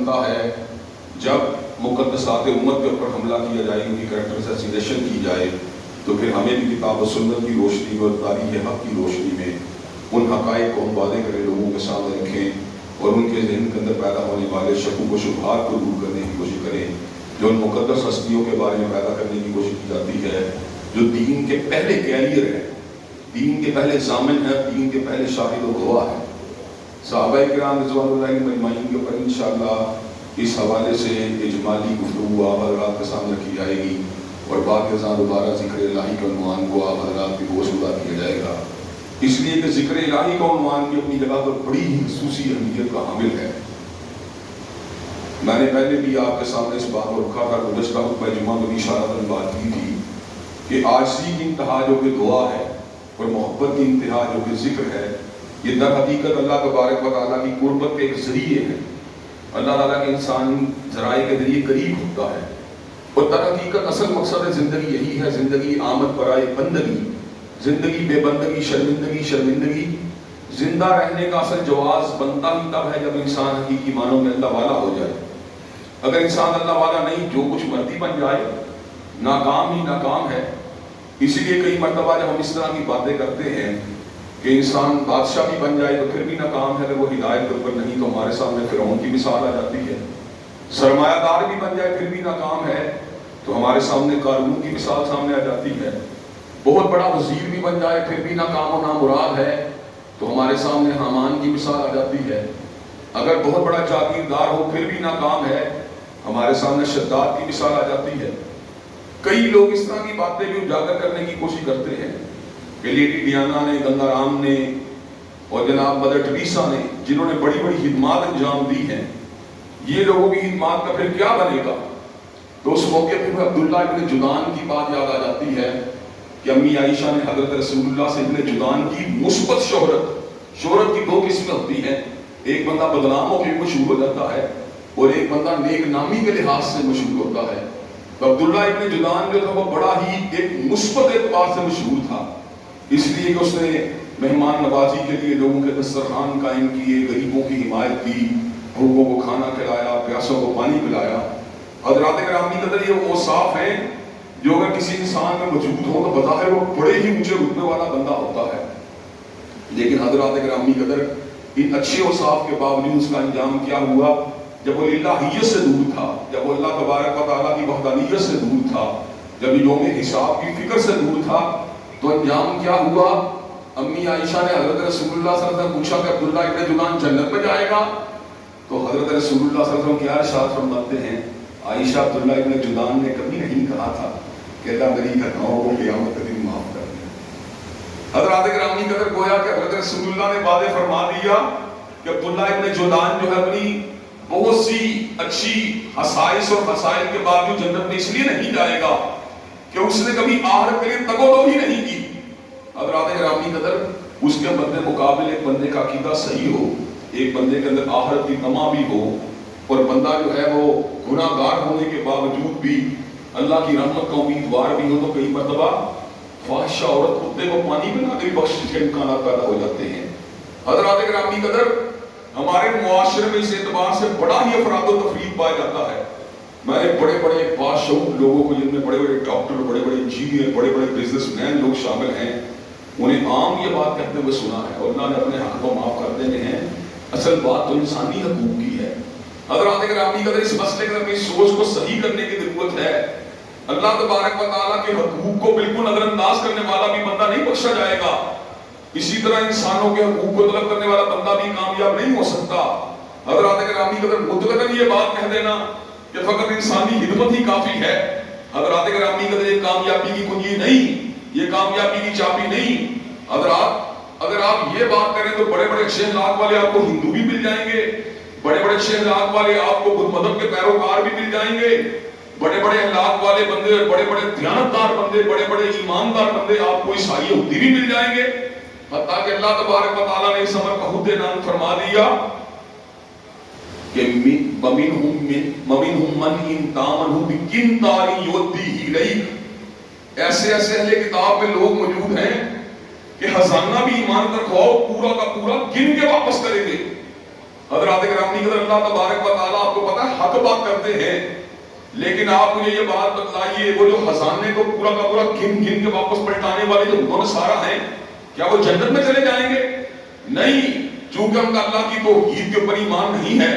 بنتا ہے جب مقدسات امت کے اوپر حملہ کیا جائے، ان کی کریکٹر اسیسینیشن کی جائے، تو پھر ہمیں بھی کتاب و سنت کی روشنی اور تاریخ حق کی روشنی میں ان حقائق کو ہم واضح کریں، لوگوں کے سامنے رکھیں اور ان کے ذہن کے اندر پیدا ہونے والے شکوک و شبہات کو دور کرنے کی کوشش کریں جو ان مقدس ہستیوں کے بارے میں پیدا کرنے کی کوشش کی جاتی ہے، جو دین کے پہلے کیریئر ہے، دین کے پہلے ضامن ہے، دین کے پہلے شاہد و گواہ ہے۔ صحابہ کرام رضوان اللہ علیہم اجمعین کے اوپر انشاءاللہ اس حوالے سے اجمالی گفتگو آپ حضرات کے سامنے رکھی جائے گی اور بعد ازاں دوبارہ ذکر الہی کا عنوان کو آپ حضرات کی گوش ادا کیا جائے گا، اس لیے کہ ذکر الہی کا عنوان بھی اپنی جگہ پر بڑی ہی خصوصی اہمیت کا حامل ہے۔ میں نے پہلے بھی آپ کے سامنے اس بات کو رکھا تھا، گزشتہ خطبہ جمعہ میں بھی اشارتاً بات کی تھی کہ عاجزی کی انتہا جو کہ دعا ہے اور محبت کی انتہا جو کہ ذکر ہے، یہ در حقیقت اللہ تبارک و تعالیٰ کی قربت کے ایک ذریعے ہے۔ اللہ تعالیٰ کے انسانی ذرائع کے ذریعے قریب ہوتا ہے اور در حقیقت اصل مقصد زندگی یہی ہے، زندگی آمد برائے بندگی، زندگی بے بندگی، شرمندگی۔ زندہ رہنے کا اصل جواز بنتا ہی تب ہے جب انسان حقیقی معنوں میں اللہ والا ہو جائے۔ اگر انسان اللہ والا نہیں، جو کچھ مرضی بن جائے، ناکام ہی ناکام ہے۔ اسی لیے کئی مرتبہ جب ہم اس طرح کی باتیں کرتے ہیں کہ انسان بادشاہ بھی بن جائے تو پھر بھی ناکام ہے، اگر وہ ہدایت کے اوپر نہیں تو ہمارے سامنے فرعون کی مثال آ جاتی ہے۔ سرمایہ دار بھی بن جائے پھر بھی ناکام ہے تو ہمارے سامنے قارون کی مثال سامنے آ جاتی ہے۔ بہت بڑا وزیر بھی بن جائے پھر بھی ناکام و نامراد ہے تو ہمارے سامنے حامان کی مثال آ جاتی ہے۔ اگر بہت بڑا جاگیردار ہو پھر بھی ناکام ہے، ہمارے سامنے شداد کی مثال آ جاتی ہے۔ کئی لوگ اس طرح کی باتیں بھی اجاگر کرنے کی کوشش کرتے ہیں کہ لیڈی ڈیانا نے، گنگا رام نے اور جناب مدر ٹریسا نے، جنہوں نے بڑی بڑی خدمات انجام دی ہیں، یہ لوگوں کی خدمات کا پھر کیا بنے گا؟ تو اس موقع پہ عبداللہ ابن جدعان کی بات یاد آ جاتی ہے کہ امی عائشہ نے حضرت رسول اللہ سے ابن جدعان کی مثبت شہرت کی دو قسمیں ہوتی ہیں، ایک بندہ بدنام ہو کے مشہور ہو جاتا ہے اور ایک بندہ نیک نامی کے لحاظ سے مشہور ہوتا ہے۔ تو عبداللہ ابن جدعان جو تھا وہ بڑا ہی ایک مثبت اعتبار سے مشہور تھا، اس لیے کہ اس نے مہمان نوازی کے لیے لوگوں کے دسترخوان قائم کیے، غریبوں کی حمایت کی، بھوکوں کو کھانا کھلایا، پیاسوں کو پانی پلایا۔ حضرات گرامی قدر یہ اوصاف ہیں جو اگر کسی انسان میں موجود ہو تو بظاہر وہ بڑے ہی اونچے رتبے والا بندہ ہوتا ہے، لیکن حضرات گرامی قدر ان اچھے اوصاف کے باوجود اس کا انجام کیا ہوا؟ جب وہ الہیت سے دور تھا، جب وہ اللہ تبارک و تعالیٰ کی وحدانیت سے دور تھا، جب یوم حساب کی فکر سے دور تھا، تو انجام کیا ہوا؟ امی عائشہ نے حضرت رسول اللہ صلی اللہ علیہ وسلم پوچھا کہ عبداللہ ابن جدعان جنت میں جائے گا؟ تو حضرت رسول اللہ صلی اللہ علیہ وسلم کیا ارشاد فرماتے ہیں؟ عائشہ عبداللہ ابن جدعان نے کبھی نہیں کہا تھا کہ اللہ میری خطاؤں کو قیامت کے دن معاف کر دے۔ حضرات گرامی قدر گویا کہ حضرت رسول اللہ نے واضح فرما دیا کہ عبداللہ ابن جدعان جو ہے اپنی بہت سی اچھی خصائص اور مسائل کے باوجود جنت میں اس لیے نہیں جائے گا کہ اس نے کبھی آخرت کے لیے تگودو ہی نہیں کی۔ حضرات گرامی قدر اس کے بدلے مقابل ایک بندے کا عقیدہ صحیح ہو، ایک بندے کے اندر آخرت کی تما بھی ہو اور بندہ جو ہے وہ گناہ گار ہونے کے باوجود بھی اللہ کی رحمت کا امیدوار بھی ہو، تو کئی مرتبہ فاحشہ عورت کتے کو پانی پلا کے بخشش کے امکانات پیدا ہو جاتے ہیں۔ حضرات گرامی قدر ہمارے معاشرے میں اس اعتبار سے بڑا ہی افراد و تفریق پایا جاتا ہے۔ میں نے بڑے بڑے باشعور لوگوں کو، جن میں بڑے بڑے ڈاکٹر، بڑے بڑے انجینئر، بڑے بڑے بزنس مین لوگ شامل ہیں، انہیں عام یہ بات کہتے ہوئے سنا ہے اور اللہ نے اپنے حق کو معاف کر دینے ہیں۔ اصل بات تو انسانی حقوق کی ہے۔ حضرات گرامی قدر اس مسئلے کے اندر اپنی سوچ کو صحیح کرنے کی ضرورت ہے۔ اللہ تبارک و تعالیٰ کے حقوق کو بالکل نظر انداز کرنے والا بھی بندہ نہیں بخشا جائے گا، اسی طرح انسانوں کے حقوق کو طلب کرنے والا بندہ بھی کامیاب نہیں ہو سکتا۔ حضرات گرامی قدر مطلقاً یہ بات کہہ دینا کہ فقط انسانی خدمت ہی کافی ہے، حضرات گرامی قدر یہ کامیابی کی کنجی نہیں، یہ کامیابی کی چابی نہیں۔ حضرات اگر آپ یہ بات کریں تو بڑے بڑے 6 لاکھ والے آپ کو ہندو بھی مل جائیں گے، بڑے بڑے 6 لاکھ والے آپ کو بدھ مذہب کے پیروکار بھی مل جائیں گے، بڑے بڑے اخلاق والے بندے، بڑے بڑے دیانتدار بندے، بڑے بڑے ایماندار بندے آپ کو عیسائی یہودی بھی مل جائیں گے، حتیٰ کہ اللہ تبارک و تعالیٰ نے اس امر کا خود اعلان فرما دیا کہ وَمِنْهُمْ مَنْ إِنْ تَأْمَنْهُ بِقِنْطَارٍ يُؤَدِّيهِ إِلَيْكَ۔ ایسے ایسے اہل کتاب میں لوگ موجود ہیں کہ خزانہ بھی ایمان رکھواؤ پورا کا پورا گن کے واپس کریں گے۔ حضرات گرامی قدر اللہ تبارک و تعالیٰ آپ کو پتا ہے حق بات کرتے ہیں، لیکن آپ مجھے یہ بات بتلائیے وہ جو خزانے کو پورا کا پورا گن گن کے واپس پلٹانے والے جو گن سارا ہیں، کیا وہ جنت میں چلے جائیں گے؟ نہیں، چونکہ ان کا اللہ کی توحید کے اوپر ایمان نہیں ہے،